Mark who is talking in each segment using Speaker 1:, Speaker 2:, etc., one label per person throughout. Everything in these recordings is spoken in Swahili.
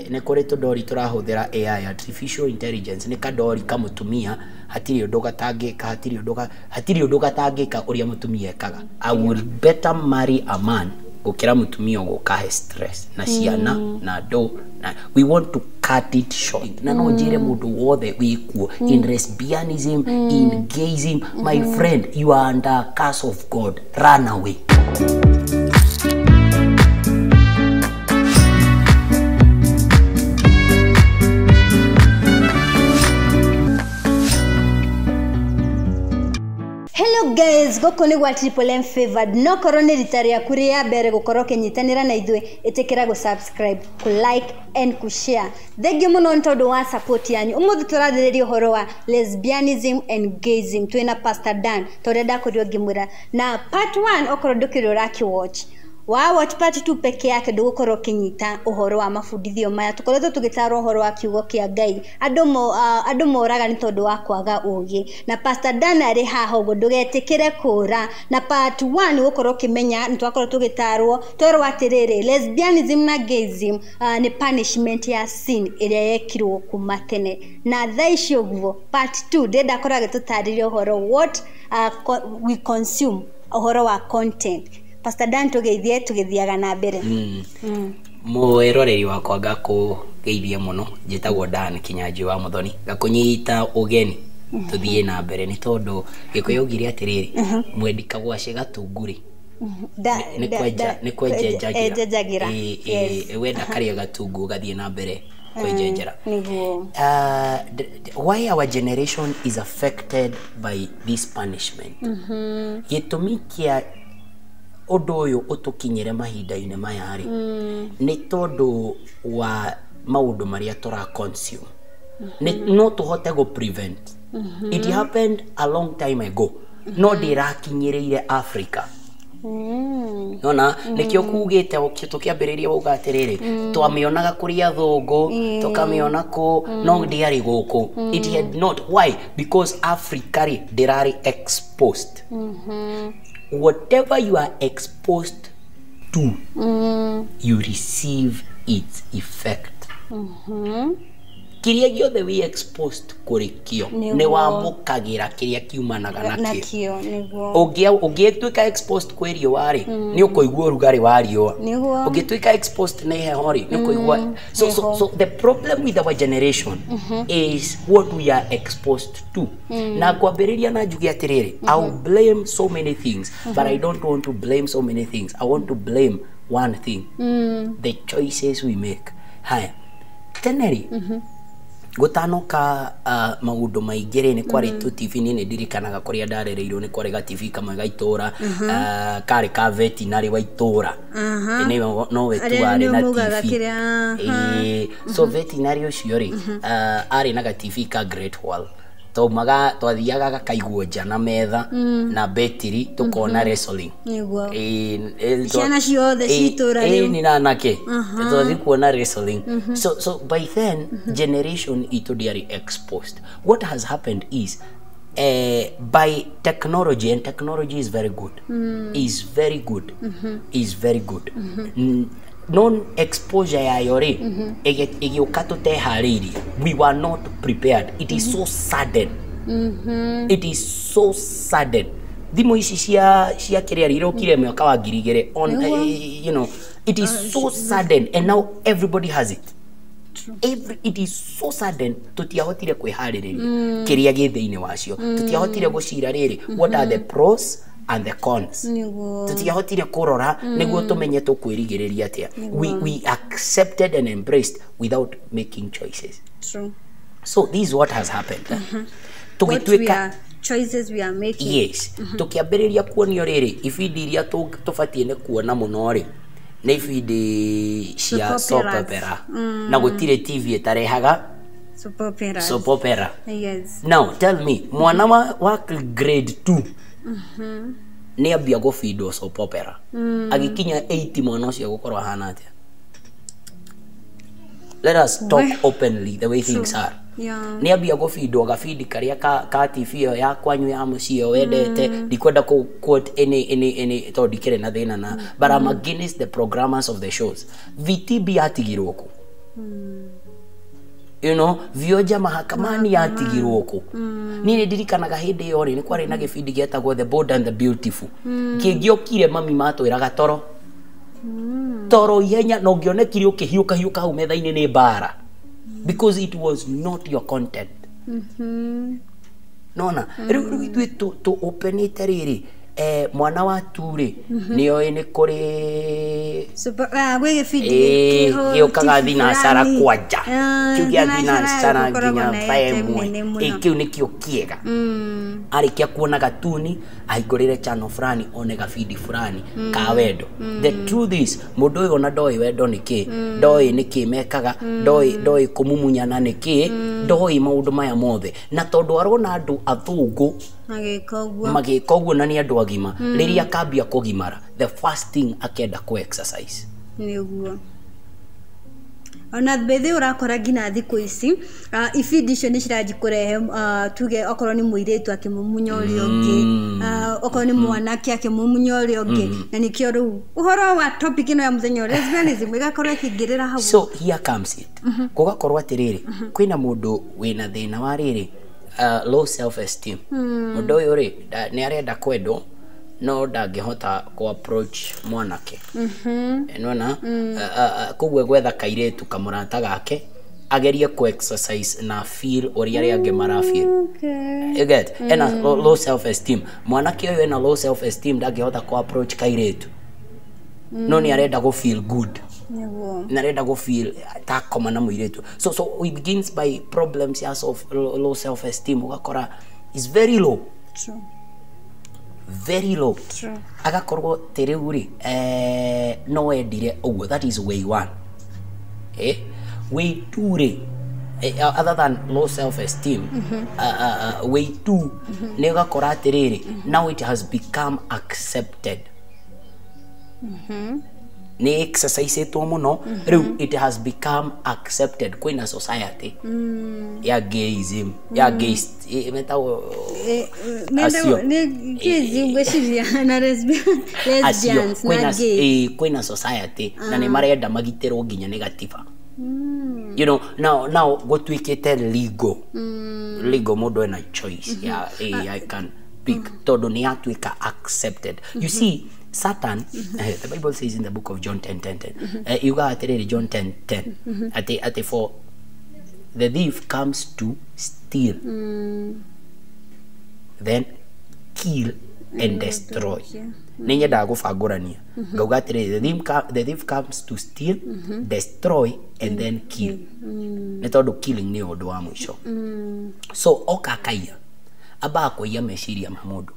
Speaker 1: ne kore to dori turahuthira AI artificial intelligence ne kadori kamutumia hatiri undu gatangika hatiri undu gatangika uria mutumia ekaga. I would better marry a man gukira mutumia gukahe stress na ciana na do na we want to cut it short na no njire mundu wothe wikuo in lesbianism in gayism my friend you are under curse of God, run away.
Speaker 2: Hello guys, goko ni gwa Triple M favored no korone ritaria kuri ya bere gukoro kenyitanira na ithwe etekera go subscribe, ku like and ku share. Thegio muno ntondo wa support yanyu. Umuthi turathiriria horo wa lesbianism and gayism twina Pst Dan toreda kurio gimura na part 1 okoro ndukiro raki watch. Watch part 2 peke yake ndugukoro kinyita uhoro wa mafundithio maya tukoretwo tugitaro uhoro wa kiugo kia Ngai andu moraga ni tondu wa kwaga ugi na Pst Dan ari haha ugo ndugetikire kura na part 1 gukoro kimenya ntwakoro tugitarwo twerwo atiriri lesbianism na gayism ni punishment ya sin iria yekirwo kuma tene na thaici uguo part 2 ndenda korage tutaririo uhoro what we consume uhoro wa content. Pst Dan tugithiaga na mbere.
Speaker 1: Mwiroreri wakwa gakugeithia muno njitagwo Dan Kinyanjui wa Muthoni gakunyita ugeni tuthie na mbere ni tondu gikuyugire atiriri mwendika gwace gatunguri ni kwenjagira wenda karia gatungu gathie na mbere kwenjera. Why our generation is affected by this punishment gitumi kia odo uyu utukinyire mahinda-ine maya ri ni tondu wa maundu maria tura consume no tuhote go prevent it happened a long time ago no dirakinyiriire Africa nona nikio kugite tukiambiriria uga atiriri twamionaga kuria thungu tukamiona ku no diari guku it had not. Why? Because Africa dirari exposed. Whatever you are exposed to, you receive its effect. Kiria giothe we exposed kuri kio ne wa mukagira kiria kiumanaga nakio ungituika exposed kwi riũa ri ni ukuigua rugari wa riũa ungituika exposed ne heho ri ni ukuigua. So the problem with our generation is what we are exposed to. Na kwambiriria na njugi atiriri I'll blame so many things but I don't want to blame so many things. I want to blame one thing, the choices we make. Haya teneri gutanoka maundu maingire ni kwari tu TV nini ndirikanaga kuria ndarereirwo ni kwari ga TV kamwe ga itura kari ka veterinary wa itura ni no wetu ari na TV so veterinary ucio ri ari na ga TV ka Great Wall to maga twathiaga gakaigwo nja na metha na betiri tukona wrestling
Speaker 2: ciana ciothe citura riu
Speaker 1: ni nanake twathi kuona wrestling. So by then generation itu diari exposed. What has happened is by technology, and technology is very good, is very good, is very good. Non exposure ya yori egiokato te hariri, we were not prepared. It is so sudden. It is so sudden. Dimo isi cia kiria riro kire mwaka wa ngirigere on you know it is so sudden and now everybody has it. It is so sudden tutiahotire kwihaririria kiria githiini wacio tutiahotire gucira riri what are the pros and the cons. Tutiahotire kurora niguo tumenye tukwirigiriria atia. We accepted and embraced without making choices.
Speaker 2: True.
Speaker 1: So this is what has happened.
Speaker 2: Choices we are making.
Speaker 1: Yes. Tukiambiriria kuonio riri ifindi iria tufatie ne kuona muno ri na ifindi cia soap opera na gutire TV etarehaga soap opera.
Speaker 2: Yes.
Speaker 1: Now tell me mwana wa grade 2 ni ambia go fido soap opera agikinya 80 mwana ucio gukorwa hana atia. Let us talk openly the way things are. Ni ambia go fido gafidi karia ka TV ya kwanyu ya mucio wendete ndikwenda ku quote any to dikire na thina na but I'm against the programmers of the shows. VTB atigirwo ku you know, vioja mahakamani yatigirwo ku ni ndirikanaga hindi yo ri ni kwari na gibindi getagwo The Bold and the Beautiful kingiokire mami matwiraga toro toro ihenya no ngionekire ukihiuka hiuka hau metha-ini ni bara because it was not your content. Nona riu itwe to open it riri mwana wa ture niyo ene kuri
Speaker 2: gwe gibindi
Speaker 1: yo kaga thina sara kwaja kiugia thina sara nginya faemwe ikiu nikio kiega arikia kuona gatuni ahingurire channel fulani one gabindi fulani ka wendo. The truth is mundu uyu ona ndoi wendo niki ndoi niki mekaga ndoi kumumunyana niki ndoi maundu maya mothe na tondu arona andu athungu magikoguo na ni andu agima riria kambia kugimara the first thing akenda ku exercise
Speaker 2: niguo ona bethe urakora ngina thiku ici ifindi icio ni ciraji kurehe tuge okorwo ni muiretu akimumunya urio ungi okorwo ni mwanake akimumunya urio ungi na nikio riu uhoro wa topic ino ya muthenya lesbianism igakorwo ikingirira hau.
Speaker 1: So here comes it kugakorwo atiriri kwina mundu wina thina wa riri low self esteem mundu uyu ri ni arenda kwendo no ndangihota ku approach mwanake nona kugwe gwetha kairetu kamurata gake agerie ku exercise na feel ori ari ange mara feel you get and low self esteem mwanake uyu ena low self esteem ndangihota ku approach kairetu no ni arenda go feel good narenda go feel takoma na muiretu so it begins by problems yes of low self esteem ugakora is very low. True. Very low. True. Agakorwo teriuri no endire oguo that is way one. Way two re other than low self esteem way two ne ugakora teriri now it has become accepted. Ni exercise to muno riu it has become accepted kwina society ya gayism ya gays metawo
Speaker 2: ni gayism gweciria na lesbians na gay
Speaker 1: kwina society na ni marenda magiterwo nginya negative you know now go twikete legal mundu ena choice yeah I can pick todo ni atwika accepted. You see Satan, the Bible says in the book of John 10:10, you got to read John 10:10. At for the thief comes to steal, then kill and destroy. Nenya da go fagorania. Go got to read the thief comes to steal, destroy and then kill. Metodo killing ni odo wa mwisho. So okakaya aba kuiya meciria ma mundu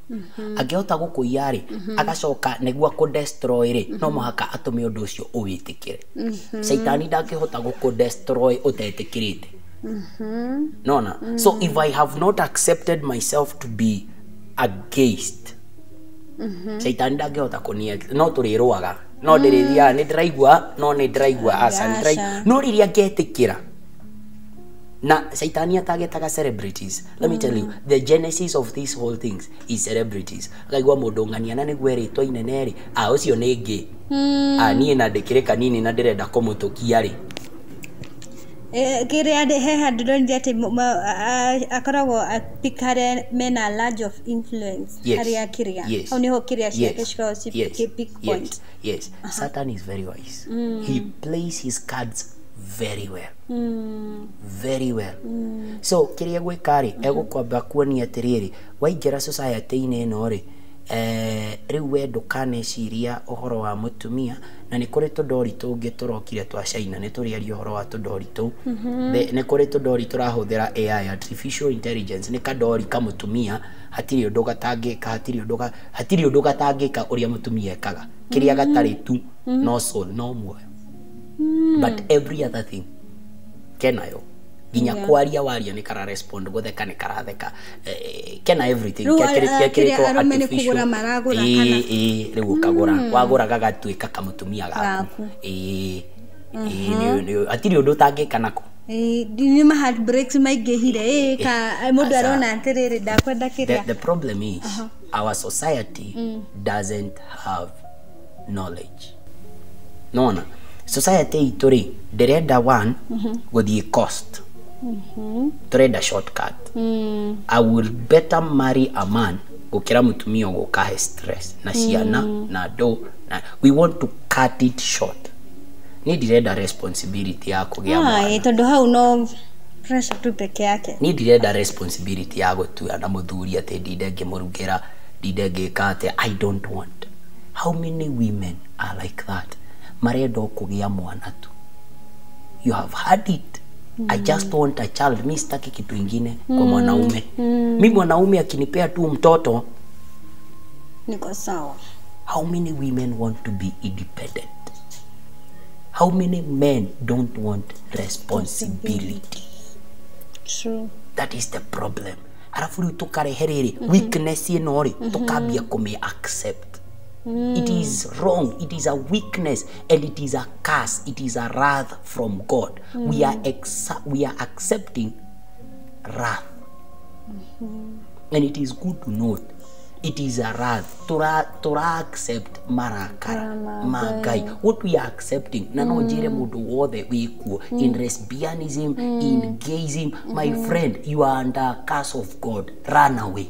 Speaker 1: agihota gukuiya ri agacoka negua ku destroy ri no muhaka atume undu ucio uwitikire Saitani ndangihota guku destroy utetikirite nona. So if I have not accepted myself to be against Saitani ndangihota kunia no turirwaga no ndiriria ni ndiraigua no ni ndiraigua asa ndiraigua no riria ngetikira na Saitani atagetaga celebrities. Let me tell you, the genesis of these whole things is celebrities. Akaigwa mundu ngania na nigwe ritwa inene ri ucio ni ngi nie na ndikire kanini na ndirenda kumutukia ri
Speaker 2: kire ade he handron ati akoragwo apikare mena large of influence ari akiria au niho kiria ciake pick point.
Speaker 1: Yes. Satan is very wise. He plays his cards very well. Very well. So kiria gwikari egukwamba kuonia atiriri waingira society ine no ri riu wendo kaneciria uhoro wa mutumia na ni kuri tudori tungi turokire twa China ni turiaria uhoro wa tudori tu ni kuri tudori turahuthira AI artificial intelligence ni kadori ka mutumia hatiri undu gatangika hatiri undu gatangika uria mutumia ekaga kiria gatari tu no soul no moyo but every other thing kenayo ginya kwaria waria ni kara respond gutheka ni karatheka kena everything kirekwo artificial riu kagura wagura gagatwika kamutumia gaku ni atiri undu tangika nako
Speaker 2: ni ma heartbreaks maigehire ka mundu arona atiriri ndakwenda kiria.
Speaker 1: The problem is our society doesn't have knowledge. Nona society itũ rĩ ndĩrenda one gũthiĩ cost tũrenda shortcut. I will better marry a man gũkĩra mũtumia gũkahe stress na ciana na do na we want to cut it short. Ni ndirenda responsibility ya kũgĩa mwana.
Speaker 2: Tondũ hau no pressure tu peke yake.
Speaker 1: Ni ndirenda responsibility ya gũtua na mũthuri atĩ ndinde ngĩmũrugĩra ndinde ngĩka atĩ. I don't want. How many women are like that? Marenda kũgĩa mwana tu. You have had it. I just want a child. Mi sitaki kitu ingine kwa mwanaume. Mi mwanaume akinipea tu mtoto
Speaker 2: niko sawa.
Speaker 1: How many women want to be independent? How many men don't want responsibility?
Speaker 2: True.
Speaker 1: That is the problem. Halafu rĩu tũkareherere weakness ĩno rĩ tũkambia kũme accept. It is wrong. It is a weakness and it is a curse. It is a wrath from God. We are accepting wrath. And it is good to note. It is a wrath. Tora accept marakara, magai. What we are accepting, nano jire mudu wothe wikuo in lesbianism, in gayism. My friend, you are under curse of God. Run away.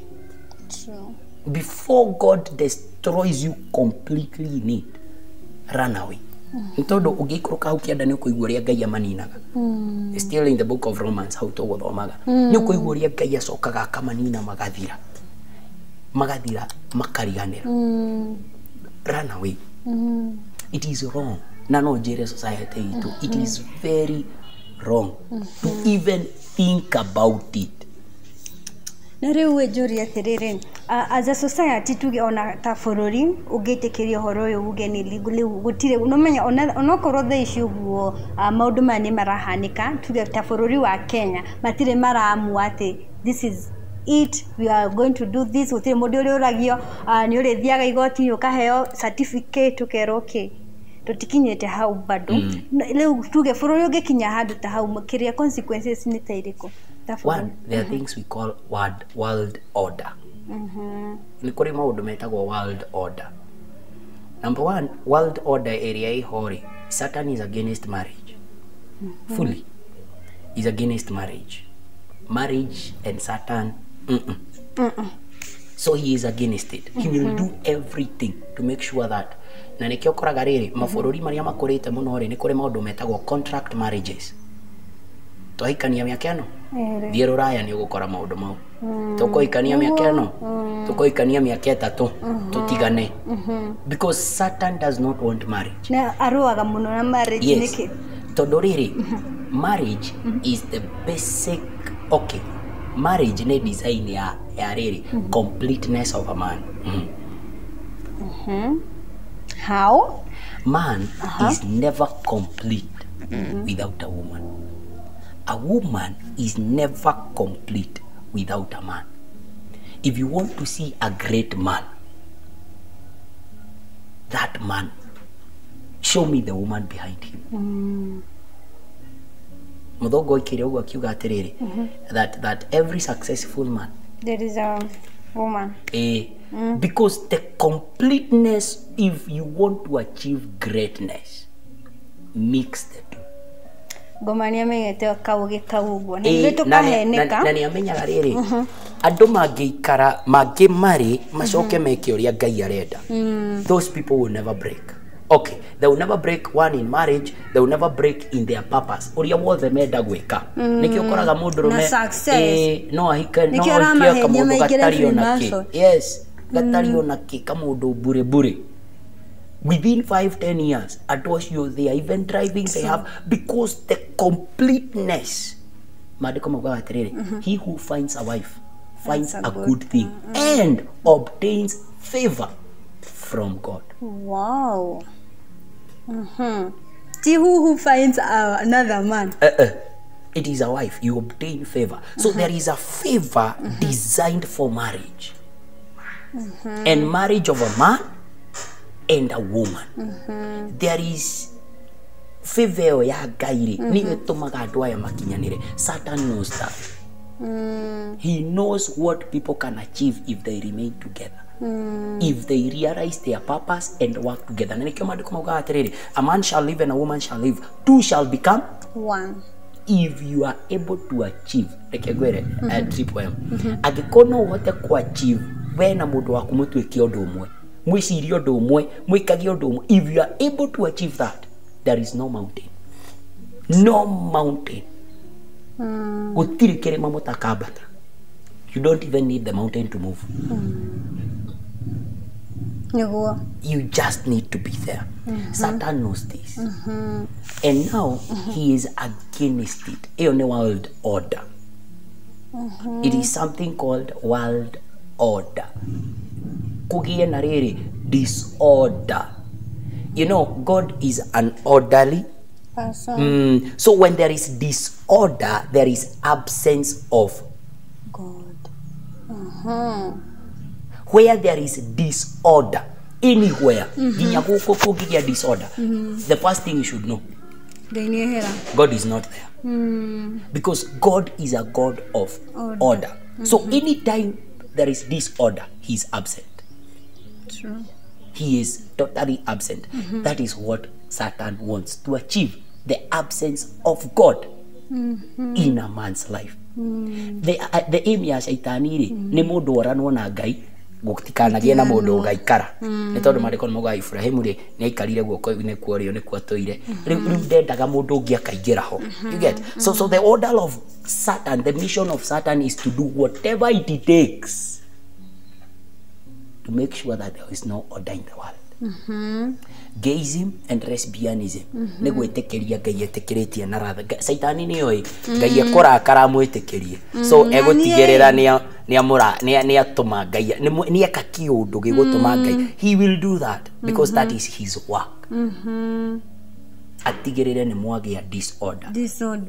Speaker 2: True. Before
Speaker 1: God destroys you completely in it, run away. Ntondo ugikruka ukienda ni kuigua ria Ngai amaninaga. Still in the book of Romans how to gothomaga. Ni kuigua ria Ngai acokaga kamanina magathira. Magadira makariganira. Run away. It is wrong. Nano jere society itu. It is very wrong to even think about it.
Speaker 2: Nare uwe juri atirire as a society tuge ona ta bururi ugitikiria horo uyu uge ni legally gutire unomenya onokorwo the issue guo maundu mani marahanika tuge ta bururi wa Kenya matire maramu ati this is it, we are going to do this utire mundu uri uragio ni uri thiaga igoti ukaheo certificate ukero okay tutikinyete hau bado leo tuge bururi ugikinya handu ta hau kiria consequences ni tairiko.
Speaker 1: One, there are things we call world order. Ni kuri maundu metagwo world order. Number one, world order area ihori. Satan is against marriage. Fully. Is against marriage. Marriage and Satan. So he is against it. He will do everything to make sure that na nikio koraga riri mabururi maria makurite muno ri ni kuri maundu metagwo contract marriages. Twaikania miaka ino thiĩ rũraya nĩ ũgũkora maũndũ mau. Tũkoikania miaka ino tũkoikania miaka 3 tũtigane. Because Satan does not want marriage.
Speaker 2: Na aruaga muno na marriage niki.
Speaker 1: Tondũ rĩrĩ marriage is the basic. Okay, marriage nĩ design ya rĩrĩ completeness of a man.
Speaker 2: How?
Speaker 1: Man is never complete without a woman. A woman is never complete without a man. If you want to see a great man, that man, show me the woman behind him. Mudhogo ikiriogo akiuga atiriri that every successful man
Speaker 2: there is a woman.
Speaker 1: Because the completeness, if you want to achieve greatness, mix the two.
Speaker 2: Gomania mengete kauge kaugo ni tukaheneka
Speaker 1: na ni amenyaga riri andu mangiikara mangimari macoke meke uria Ngai arenda. Those people will never break. Okay, they will never break one in marriage, they will never break in their purpose. Uria wothe menda gwika nikio koraga mundu rume no ahika no ahika kamundu gatari onaki. Yes, gatari onaki kamundu bure within 5-10 years, they are even driving, they have, because the completeness. He who finds a wife finds a good thing and obtains favor from God.
Speaker 2: Wow. He who finds another man.
Speaker 1: It is a wife, you obtain favor. So there is a favor designed for marriage. And marriage of a man and a woman. There is favor ya Ngai niwe tumaga andu aya makinyanire. Satan knows that. He knows what people can achieve if they remain together. if they realize their purpose and work together. Na nikio maandiko mauga atiriri, a man shall live and a woman shall live, two shall become
Speaker 2: one.
Speaker 1: If you are able to achieve, like triple M, agikono uhote ku achieve we na mundu waku mutwike undu umwe, mwiciri undu umwe, mwikage undu umwe, if you are able to achieve that, there is no mountain. No mountain. Gutiri kirima mutakabata. You don't even need the mountain to move. You just need to be there. Satan knows this. And now he is against it. It's a world order. It is something called world order. Kugie na riri, disorder. You know, God is an orderly person. So when there is disorder, there is absence of
Speaker 2: God.
Speaker 1: Where there is disorder, anywhere, disorder, the first thing you should know, God is not there. Because God is a God of order. So anytime there is disorder, he is absent.
Speaker 2: True.
Speaker 1: He is totally absent. That is what Satan wants to achieve, the absence of God in a man's life. The aim ya shaitani ri ni mundu oranwo na Ngai gutikanagie na mundu gaikara ni tondu mandiko moga Ibrahimu ri ni aikarire guoko ni kuorio ni kuatoire riu ndendaga mundu ungi akaingira ho. You get? So the order of Satan, the mission of Satan is to do whatever it takes to make sure that there is no order in the world. Gayism and lesbianism ne gwetekeria Ngai etekiritie na ratha. Saitani ni oi Ngai ekora karamwetekerie, so egotigerera ni atuma Ngai ni akakiundu gigutuma Ngai. He will do that because that is his work. Atigerere ni mwage disorder.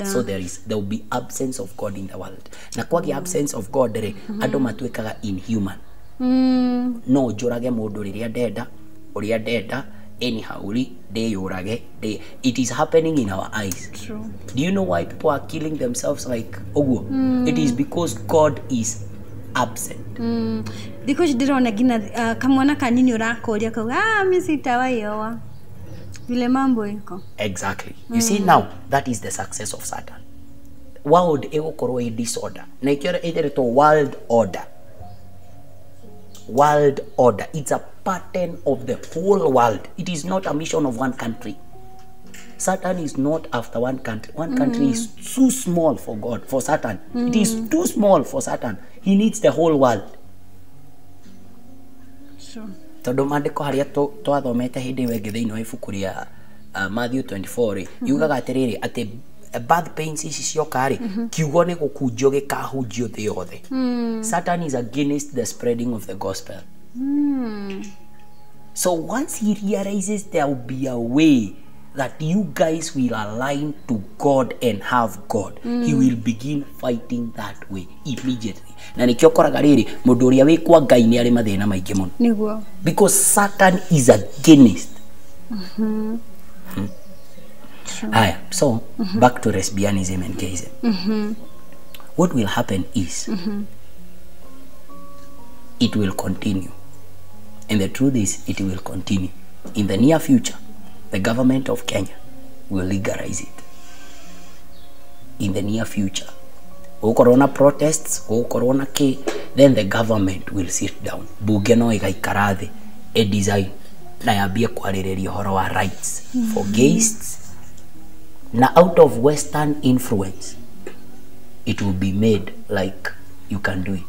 Speaker 1: So there will be absence of God in the world. Na kwagi absence of God re ando matwekaga inhuman. No jorage mundu riria ndenda uria ndenda anyhow it is happening in our eyes.
Speaker 2: True.
Speaker 1: Do you know why people are killing themselves like Ogo? It is because God is absent.
Speaker 2: Because dirona gina kamwana kanini urakoria kwa mimi sitawaioa vile mambo iko. Exactly.
Speaker 1: You see now that is the success of Satan. World ego koroi disorder. Na ikiora either to world order. World order. It's a pattern of the whole world. It is not a mission of one country. Satan is not after one country. One country is too small for God, for Satan. It is too small for Satan. He needs the whole world.
Speaker 2: Sure.
Speaker 1: Tondu mandiko haria twathomete hindi wenge thiini wa ibuku ria Matthew 24 yugaga atiriri ati birth pains ici ciokari kiugo ni gukunjio gikahunjio thi yothe. Satan is against the spreading of the gospel. So once he realizes there will be a way that you guys will align to God and have God, he will begin fighting that way immediately. Na nikio koraga riri mundu uria wi kwa Ngai ni ari mathina maingi muno.
Speaker 2: Niguo.
Speaker 1: Because Satan is against. Haya, so back to lesbianism and gayism. What will happen is it will continue. And the truth is, it will continue. In the near future, the government of Kenya will legalize it. In the near future. Corona protests, corona K, then the government will sit down. Bunge no igaikara thi, design na yambie kwaririria horo wa rights for gays. Now out of Western influence, it will be made like you can do it.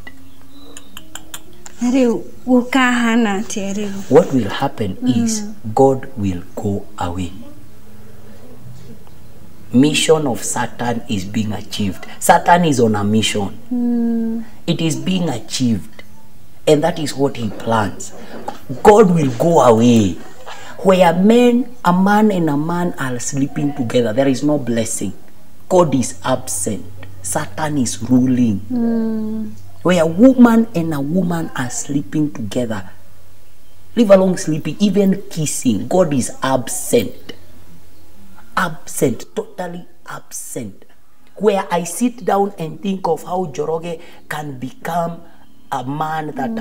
Speaker 1: What will happen is God will go away. Mission of Satan is being achieved. Satan is on a mission. It is being achieved. And that is what he plans. God will go away. Where a man and a man are sleeping together, there is no blessing. God is absent. Satan is ruling. Where a woman and a woman are sleeping together, leave alone sleeping, even kissing, God is absent. Absent, totally absent. Where I sit down and think of how Joroge can become a man that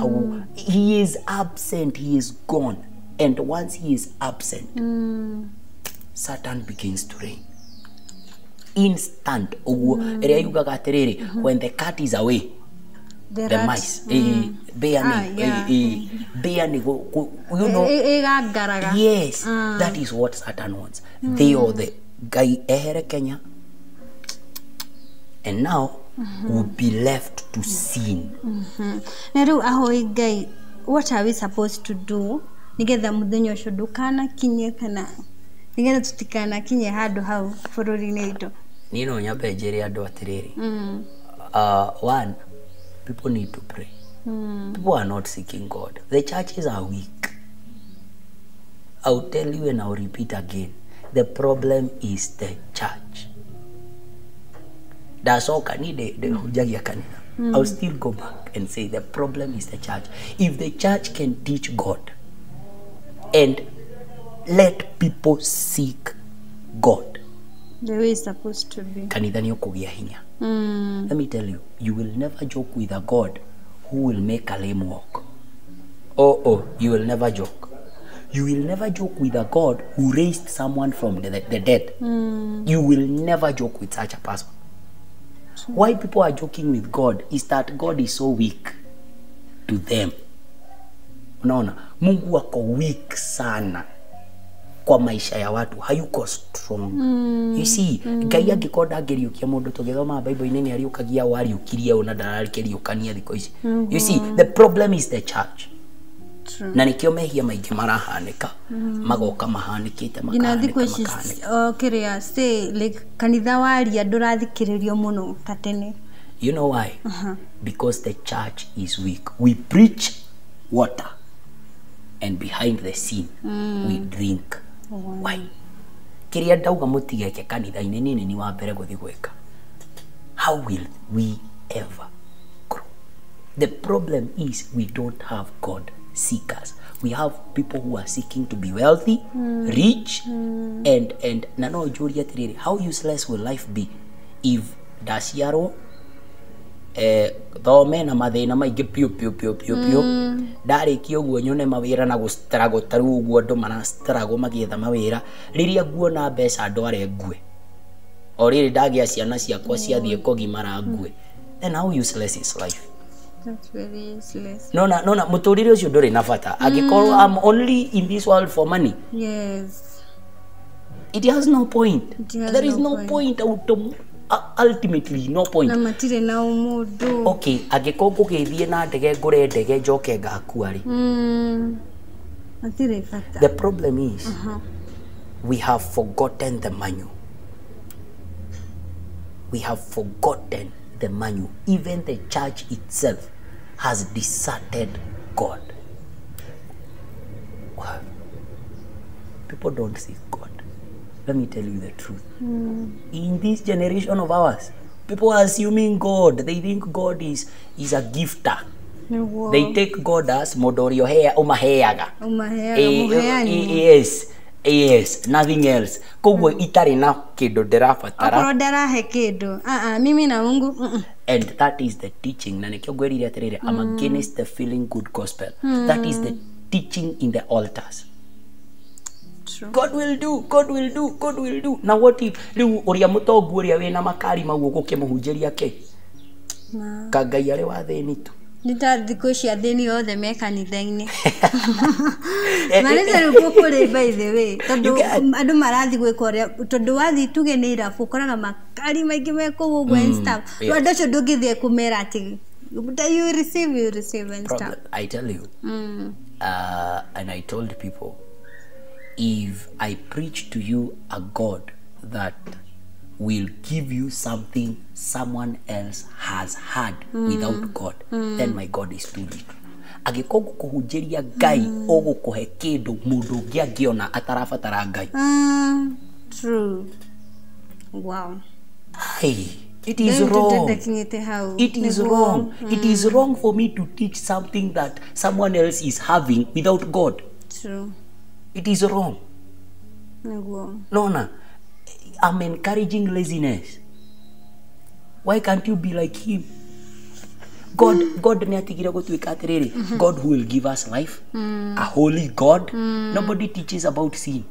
Speaker 1: he is absent, he is gone. And once he is absent, Satan begins to reign. Instant. When the cat is away, the mice, you know, yes, that is what Satan wants. They are the guy Kenya, and now will be left to sin.
Speaker 2: What are we supposed to do? Nigetha muthenyo shudukana kinye kana. Nigetha tutikana kinye hadu hau fururi ito.
Speaker 1: Nino nyabe jeri adu atiriri. One, people need to pray. People are not seeking God. The churches are weak. I'll tell you and I'll repeat again. The problem is the church. That's all the I'll still go back and say the problem is the church. If the church can teach God and let people seek God,
Speaker 2: the way it's supposed to be.
Speaker 1: Let me tell you, you will never joke with a God who will make a lame walk. You will never joke. You will never joke with a God who raised someone from the dead. You will never joke with such a person. Why people are joking with God is that God is so weak to them. Unaona, Mungu wako weak sana kwa maisha ya watu, hayuko strong. You see, Ngai angikoda ngeriukia mundu tugethoma Bible inene ariukagia wariukirie ona dararikeriukania thiko ici. You see, the problem is the church.
Speaker 2: True.
Speaker 1: Na nikio mehia maingi marahanika magoka mahanikite makahanika.
Speaker 2: Kiria say like kanitha waria ndurathikiririo muno tatene.
Speaker 1: You know why? Because the church is weak. We preach water and behind the scene we drink wine. Kiria ndauga mutigeke kanitha inene ni wa mbere guthi gweka. How will we ever grow? The problem is we don't have God seekers. We have people who are seeking to be wealthy, rich, and nano Julia, how useless will life be if dasiaro though men mathina maingi pio ndarikio guo nyone mawira na gustrago taru guo ndo mana strago magietha mawira riria guona mbeca ndware ngue oriri ndagia ciana ciakwa ciathie kogimara ngue, then how useless is life?
Speaker 2: That's very useless.
Speaker 1: Nona muturire ucio nduri na bata agikorwo I'm only in this world for money.
Speaker 2: Yes,
Speaker 1: it has no point. There is no point ultimately no point.
Speaker 2: Na matire na umudu.
Speaker 1: Okay, agikongo githie na ndege ngure ndege njoke ngakua ri.
Speaker 2: Matire fata.
Speaker 1: The problem is we have forgotten the manual. We have forgotten the manual. Even the church itself has deserted God. People don't seek God. Let me tell you the truth. In this generation of ours, people are assuming God. They think God is a gifter.
Speaker 2: Wow.
Speaker 1: They take God as modorio hea umaheaga. Yes, nothing else. Kogwe itari na kido derafatara.
Speaker 2: Akoro derahe kido. Mimi na Mungu.
Speaker 1: And that is the teaching. Na nikyo gweri atirire, I'm against the feeling good gospel. That is the teaching in the altars.
Speaker 2: True.
Speaker 1: God will do, God will do, God will do. Now what if riu uria mutongu uria wina makari maguo gukimuhunjiria ke? Kagai ari wa thini tu.
Speaker 2: Nita thiko cia thini othe me kanitha-ini. Marisa rukukuri by the way. Tondu andu marathi gwika uria tondu wathi tuge ni irabu ukoraga makari maingi meko uguo and stuff. Andu acio ndungithie kumera ati you receive and stuff.
Speaker 1: I tell you. And I told people, if I preach to you a God that will give you something someone else has had without God, then my God is too little. Agikongo kuhunjiria Ngai ogukuhe kindu mundu ungi angiona atarabatara Ngai.
Speaker 2: True. Wow.
Speaker 1: Hey, it is wrong. It is wrong. It is wrong for me to teach something that someone else is having without God.
Speaker 2: True.
Speaker 1: It is wrong. No. I'm encouraging laziness. Why can't you be like him? God ne atigire gutwika atiriri. God who will give us life, a holy God. Nobody teaches about sin.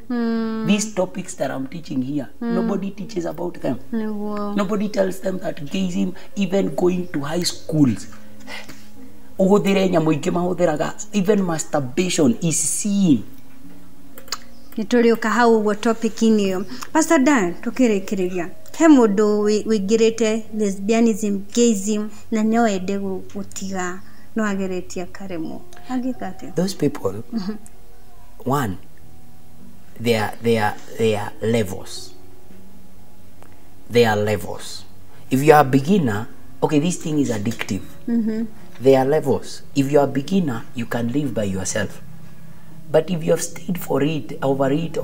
Speaker 1: These topics that I'm teaching here, nobody teaches about them. Nobody tells them that gayism, even going to high schools, even masturbation is sin.
Speaker 2: Nitulioka hau wo topic inio. Pastor Dan, tukirekereria. He mundu wigirite lesbianism, gayism na nyo ende gutiga no ageretia karemo. Agikate.
Speaker 1: Those people, one, they are levels. They are levels. If you are a beginner, okay, this thing is addictive. There are levels. If you are a beginner, you can live by yourself. But if you have stayed for it, over it,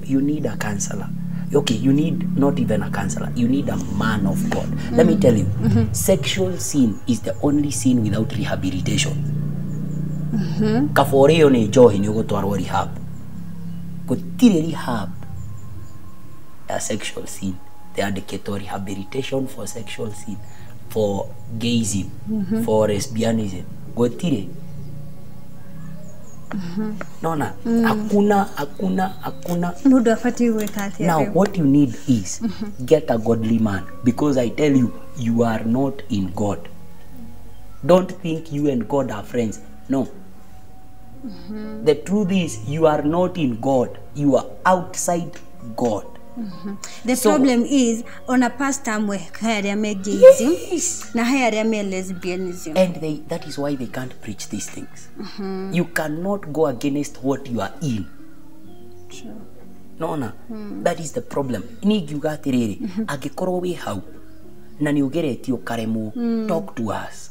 Speaker 1: you need a counselor. Okay, you need not even a counselor. You need a man of God. Let me tell you, sexual sin is the only sin without rehabilitation. Kaforeo ne johi ni ugotwarwo rehab. Gutire rehab a sexual sin. They advocate rehabilitation for sexual sin, for gayism, for lesbianism. Gutire. Nona, hakuna. Now what you need is get a godly man, because I tell you, you are not in God. Don't think you and God are friends. No. The truth is, you are not in God. You are outside God.
Speaker 2: The problem is, on a past time where haya me gayism, na haya me lesbianism.
Speaker 1: And that is why they can't preach these things. You cannot go against what you are in.
Speaker 2: Sure.
Speaker 1: No. That is the problem. Nigiuga atiriri, agikorwo wi hau na ni ugeretio karemo, talk to us.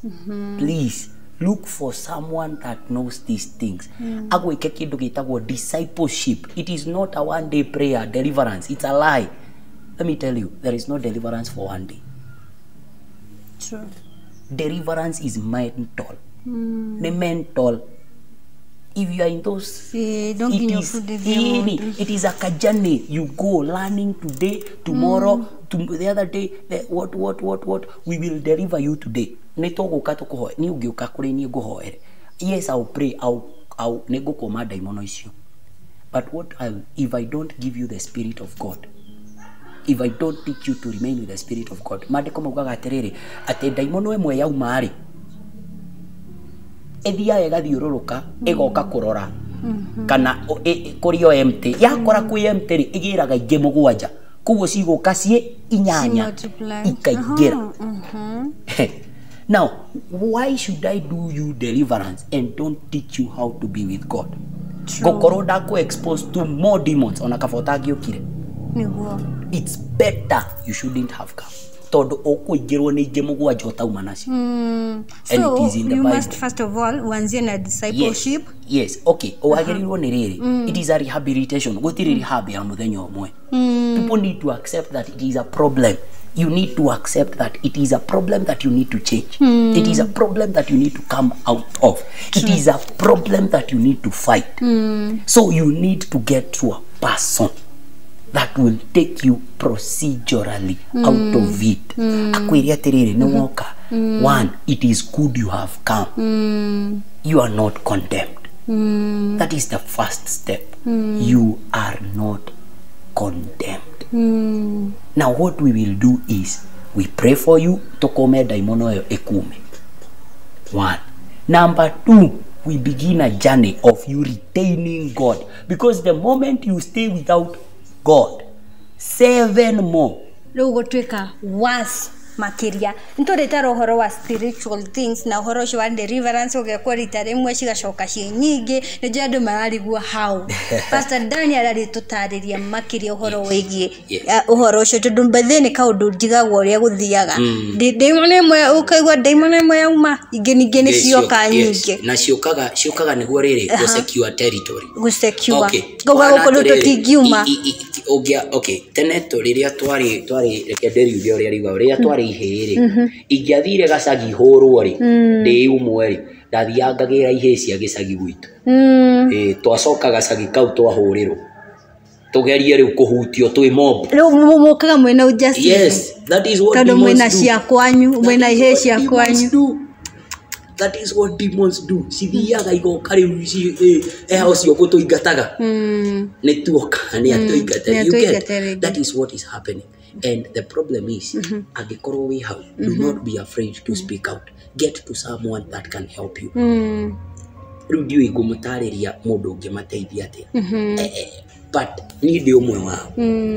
Speaker 1: Please look for someone that knows these things. Agwike kindu gitagwo discipleship. It is not a one-day prayer deliverance. It's a lie. Let me tell you, there is no deliverance for one day.
Speaker 2: True.
Speaker 1: Deliverance is mental. The mental. If you are in those, it is a journey. You go learning today, tomorrow, the other day. What? We will deliver you today. Yes, I'll pray. I'll nego command issue. But if I don't give you the Spirit of God, if I don't teach you to remain with the Spirit of God, ethia egathiururuka egoka kurora kana kurio empty yakora ku empty igiraga inge mugwanja kugo ciguka cie inyanya ikaigira. Now, why should I do you deliverance and don't teach you how to be with God? Gokoro dako exposed to more demons on a kafotagi okire. It's better you shouldn't have come. So you
Speaker 2: must first of all wanzie na discipleship.
Speaker 1: Yes, okay. It is a rehabilitation. People need to accept that it is a problem. You need to accept that it is a problem that you need to change. It is a problem that you need to come out of. It is a problem that you need to fight. So you need to get to a person that will take you procedurally out of it. One, it is good you have come. You are not condemned. That is the first step. You are not condemned. Now what we will do is, we pray for you, tokome daimono ekume. One. Number two, we begin a journey of you retaining God. Because the moment you stay without God, 7 more.
Speaker 2: Lugo tweka was makiria. Ntoreta rohoro wa spiritual things na horo shwa deliverance oge kwalita remwe shigashoka shinyige nejo ando mararigwa how. Pastor Daniel ari tutariria makiria horo wegie. Uhoro sho tudumbethene ka udunjiga gworia guthiaga. Demon emwe ukaigwa demon emwe yauma igeni cioka nyinge.
Speaker 1: Na ciokaga niguo riri go secure territory.
Speaker 2: Go secure.
Speaker 1: Okay.
Speaker 2: Goga gukolo tutingiuma.
Speaker 1: Okay, teneto riria twari rekenderi udio riria twari ihere ingiathire gacagi hurwo ri ndi umwe ri ndathiangagira ihe cia gicagi gwitu twacoka gacagi kau twahurirwo tugerie riu kuhutio twi mob
Speaker 2: riu mukaga mwena justice.
Speaker 1: Yes, that is what
Speaker 2: we must do. Mwena cia kwanyu mwena ihe cia kwanyu
Speaker 1: That is what demons do. Cithiaga igoka riu cio gutuingataga ni tuoka ni atuingate. You get that is what is happening. And the problem is agikorwo wi hau, do not be afraid to speak out. Get to someone that can help you. Riu ndiui ngumutariria mundu ungimateithia atia. But need the wao.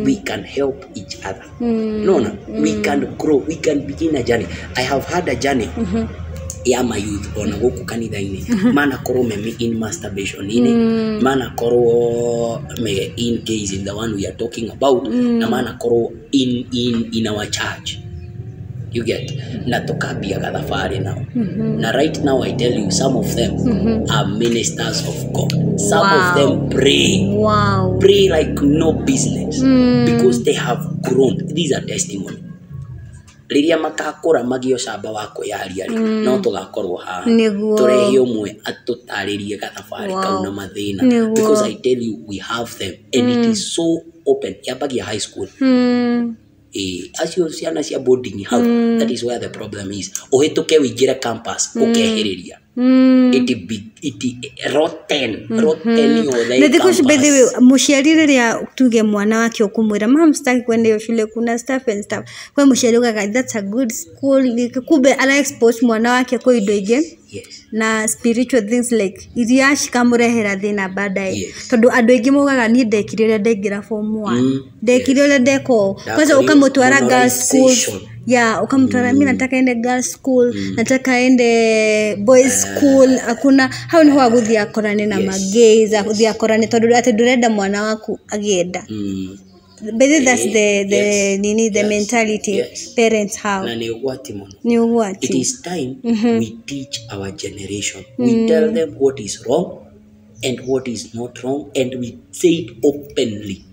Speaker 1: We can help each other. We can grow. We can begin a journey. I have had a journey. Ya my youth on goku kanitha ini. Mana koro me in masturbation ini. Mana koro me in gayism, the one we are talking about. Na mana koro in our church. You get na tokabia gadafari now. Na right now I tell you, some of them are ministers of God. Some of them pray. Pray like no business because they have grown. These are testimony. Liria makakora magio shamba wako yari no tugakorwo ha turehe umwe atutaririe gadafari kauna mathina because I tell you we have them and it is so open. Yabagia high school. As you see, cia boarding how that is where the problem is. Ohituke wigire campus ukehiriria it rotten yo the campus.
Speaker 2: Muciari riria tuge mwana wake ukumwira mama mstaki kwenda yo shule kuna stuff and stuff kwa muciari ugaga that's a good school kube ala expose mwana wake kwa indo ige na spiritual things like iriashi kamurehera thina baadaye tondu andu aingi mugaga ni ndekire ndengira form 1 ndekire ndeko kwanza ukamutwara girls school ukamutwara mimi nataka ende girls school nataka ende boys school akuna hao ni ho guthia korane na magayza guthia korane tondu ati ndurenda mwana waku agienda but that's the mentality parents have. It is time we teach our generation. We tell them what is wrong and what is not wrong, and we say it openly.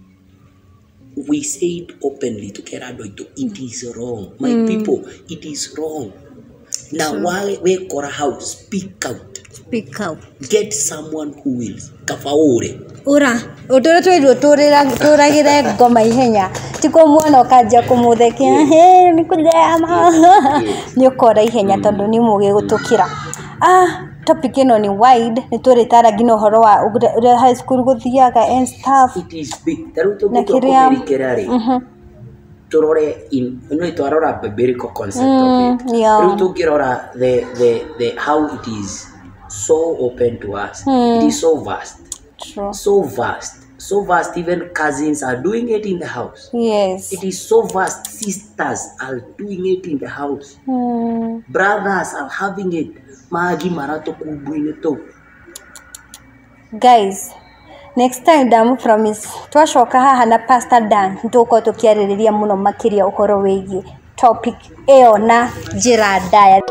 Speaker 2: We say it openly to Kerado. It is wrong, my people. It is wrong. Now, while we kora house, speak out. Speak out. Get someone who will. Kafaure. Ura, utore tu turagira ngoma ihenya. Tiko mwana okaja kumuthekia. He nikujama. Ni ukora ihenya tondu ni muge gutukira. Topic ino ni wide nitore taragino horo wa high school guthiaga and stuff. It is big. Taruto gutokerikirari. Turore in twarora biblical concept of it. Taruto girora the how it is so open to us. It is so vast. True. So vast, even cousins are doing it in the house. Yes. It is so vast, sisters are doing it in the house. Brothers are having it. Magi marato kubuine to. Guys, next time damu promise twashoka haha na Pst Dan ntuko tukiaririria muno makiria ukoro wegi topic eyo na njira ndaya.